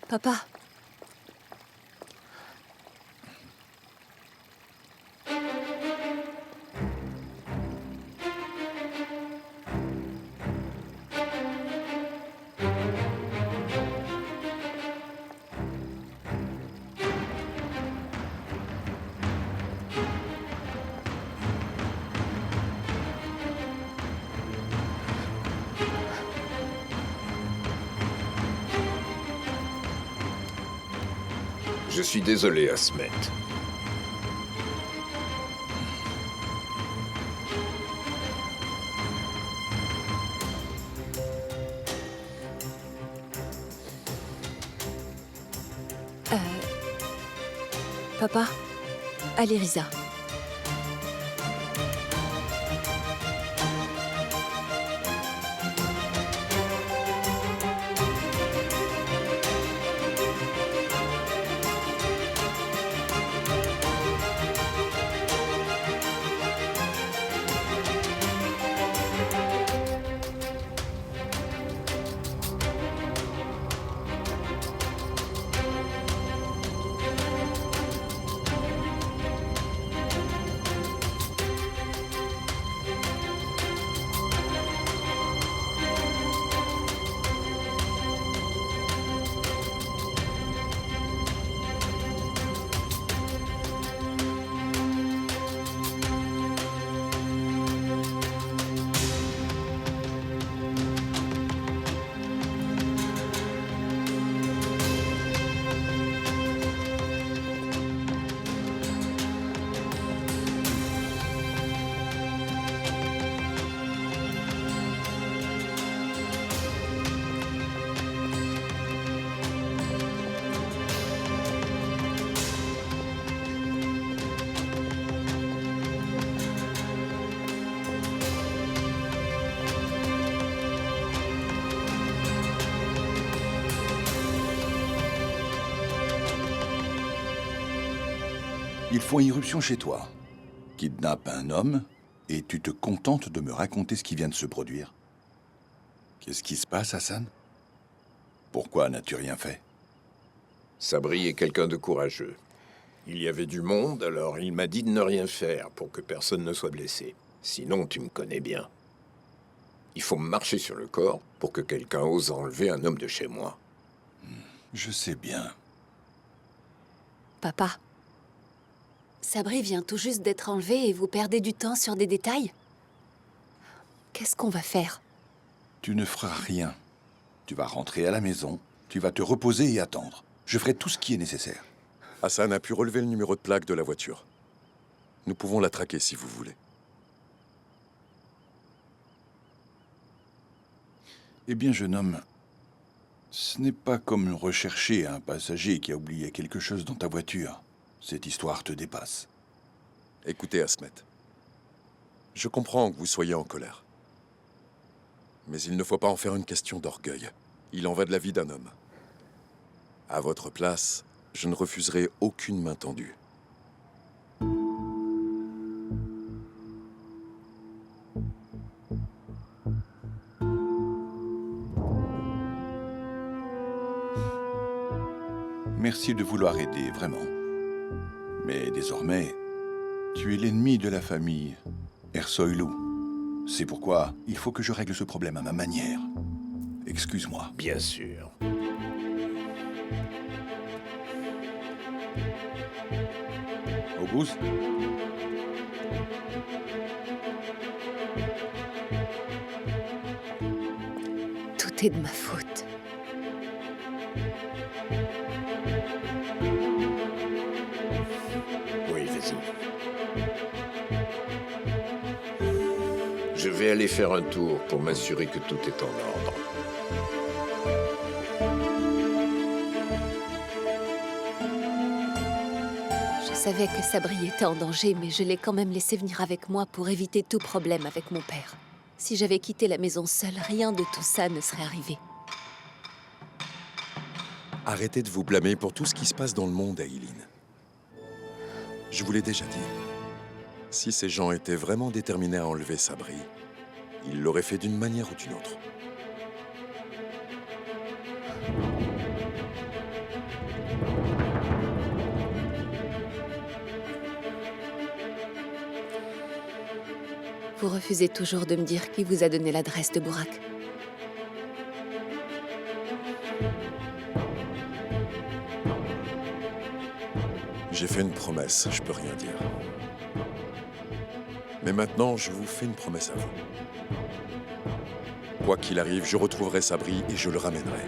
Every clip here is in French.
Papa. Je suis désolé, Asmet. Papa. Allez, Riza. Ils font irruption chez toi, kidnappent un homme, et tu te contentes de me raconter ce qui vient de se produire. Qu'est-ce qui se passe, Hassan? Pourquoi n'as-tu rien fait? Sabri est quelqu'un de courageux. Il y avait du monde, alors il m'a dit de ne rien faire pour que personne ne soit blessé. Sinon, tu me connais bien. Il faut marcher sur le corps pour que quelqu'un ose enlever un homme de chez moi. Je sais bien. Papa. Sabri vient tout juste d'être enlevé et vous perdez du temps sur des détails? Qu'est-ce qu'on va faire? Tu ne feras rien. Tu vas rentrer à la maison, tu vas te reposer et attendre. Je ferai tout ce qui est nécessaire. Hassan a pu relever le numéro de plaque de la voiture. Nous pouvons la traquer si vous voulez. Eh bien, jeune homme, ce n'est pas comme rechercher un passager qui a oublié quelque chose dans ta voiture. Cette histoire te dépasse. Écoutez, Asmet. Je comprends que vous soyez en colère. Mais il ne faut pas en faire une question d'orgueil. Il en va de la vie d'un homme. À votre place, je ne refuserai aucune main tendue. Merci de vouloir aider, vraiment. Mais désormais, tu es l'ennemi de la famille Ersoylou. C'est pourquoi il faut que je règle ce problème à ma manière. Excuse-moi. Bien sûr. Auguste? Tout est de ma faute. Oui, vas-y. Je vais aller faire un tour pour m'assurer que tout est en ordre. Je savais que Sabri était en danger, mais je l'ai quand même laissé venir avec moi pour éviter tout problème avec mon père. Si j'avais quitté la maison seule, rien de tout ça ne serait arrivé. Arrêtez de vous blâmer pour tout ce qui se passe dans le monde, Aileen. Je vous l'ai déjà dit. Si ces gens étaient vraiment déterminés à enlever Sabri, ils l'auraient fait d'une manière ou d'une autre. Vous refusez toujours de me dire qui vous a donné l'adresse de Burak. J'ai fait une promesse, je peux rien dire. Mais maintenant, je vous fais une promesse à vous. Quoi qu'il arrive, je retrouverai Sabri et je le ramènerai.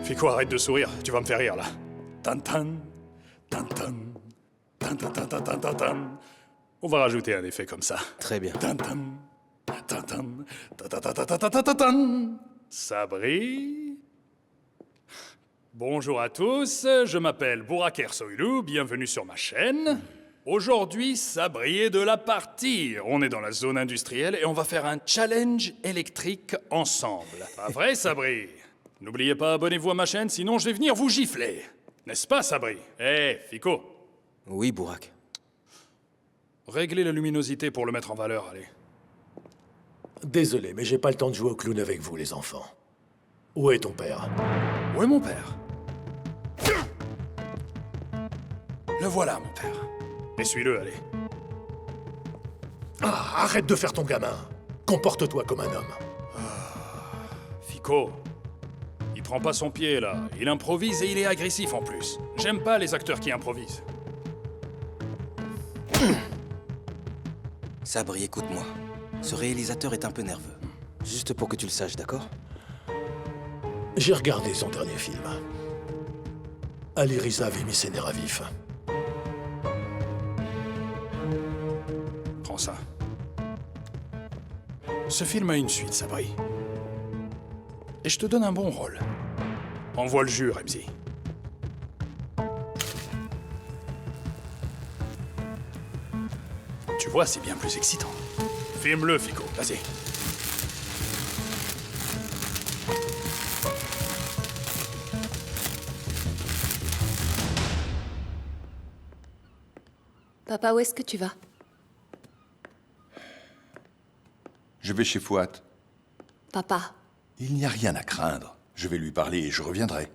Fico, arrête de sourire, tu vas me faire rire là. Tan-tan, tan-tan, tan-tan, tan-tan, tan-tan. On va rajouter un effet comme ça. Très bien. Tan-tan, tan-tan, tan-tan. Sabri. Bonjour à tous, je m'appelle Burak Ersoylu, bienvenue sur ma chaîne. Aujourd'hui, Sabri est de la partie. On est dans la zone industrielle et on va faire un challenge électrique ensemble. Pas vrai, Sabri? N'oubliez pas, abonnez-vous à ma chaîne, sinon je vais venir vous gifler. N'est-ce pas, Sabri? Hé, Fico, Oui, Burak. réglez la luminosité pour le mettre en valeur, allez. Désolé, mais j'ai pas le temps de jouer au clown avec vous, les enfants. Où est ton père? Où est mon père? Le voilà, mon père. Essuie-le, allez. Ah, arrête de faire ton gamin. Comporte-toi comme un homme. Fico, il prend pas son pied, là. Il improvise et il est agressif, en plus. J'aime pas les acteurs qui improvisent. Sabri, écoute-moi. Ce réalisateur est un peu nerveux. Juste pour que tu le saches, d'accord? J'ai regardé son dernier film. Ali Riza avait mis ses nerfs à vif. Prends ça. Ce film a une suite, Sabri. Et je te donne un bon rôle. Envoie le jus, Remzi. Tu vois, c'est bien plus excitant. Filme-le, Fico, vas-y. Papa, où est-ce que tu vas? Je vais chez Fouad. Papa, Il n'y a rien à craindre. Je vais lui parler et je reviendrai.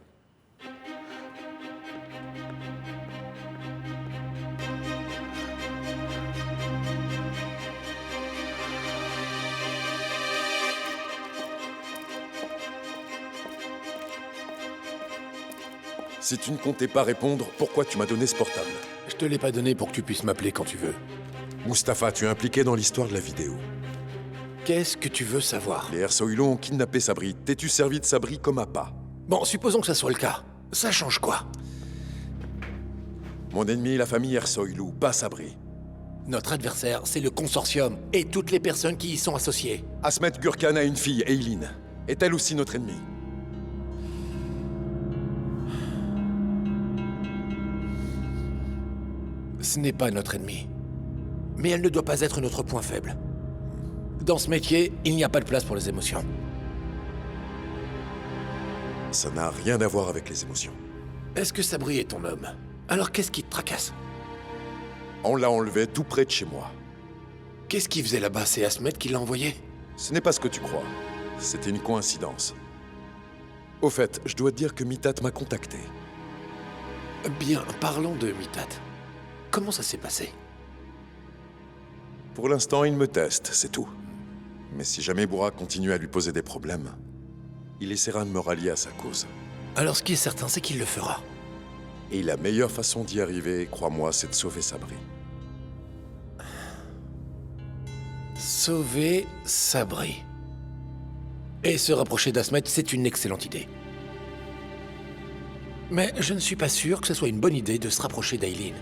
Si tu ne comptais pas répondre, pourquoi tu m'as donné ce portable? Je te l'ai pas donné pour que tu puisses m'appeler quand tu veux. Mustapha, tu es impliqué dans l'histoire de la vidéo. Qu'est-ce que tu veux savoir? Les Ersoylu ont kidnappé Sabri. T'es-tu servi de Sabri comme appât? Bon, supposons que ça soit le cas. Ça change quoi? Mon ennemi est la famille Ersoylu, pas Sabri. Notre adversaire, c'est le consortium et toutes les personnes qui y sont associées. Asmet Gurkan a une fille, Eileen. Est-elle aussi notre ennemie? Ce n'est pas notre ennemi. Mais elle ne doit pas être notre point faible. Dans ce métier, il n'y a pas de place pour les émotions. Ça n'a rien à voir avec les émotions. Est-ce que Sabri est ton homme? Alors qu'est-ce qui te tracasse? On l'a enlevé tout près de chez moi. Qu'est-ce qu'il faisait là-bas? C'est Asmet qui l'a envoyé? Ce n'est pas ce que tu crois. C'était une coïncidence. Au fait, je dois te dire que Mitat m'a contacté. Bien, parlons de Mitat. Comment ça s'est passé? Pour l'instant, il me teste, c'est tout. Mais si jamais Burak continue à lui poser des problèmes, il essaiera de me rallier à sa cause. Alors ce qui est certain, c'est qu'il le fera. Et la meilleure façon d'y arriver, crois-moi, c'est de sauver Sabri. Sauver Sabri. Et se rapprocher d'Asmet, c'est une excellente idée. Mais je ne suis pas sûr que ce soit une bonne idée de se rapprocher d'Eileen.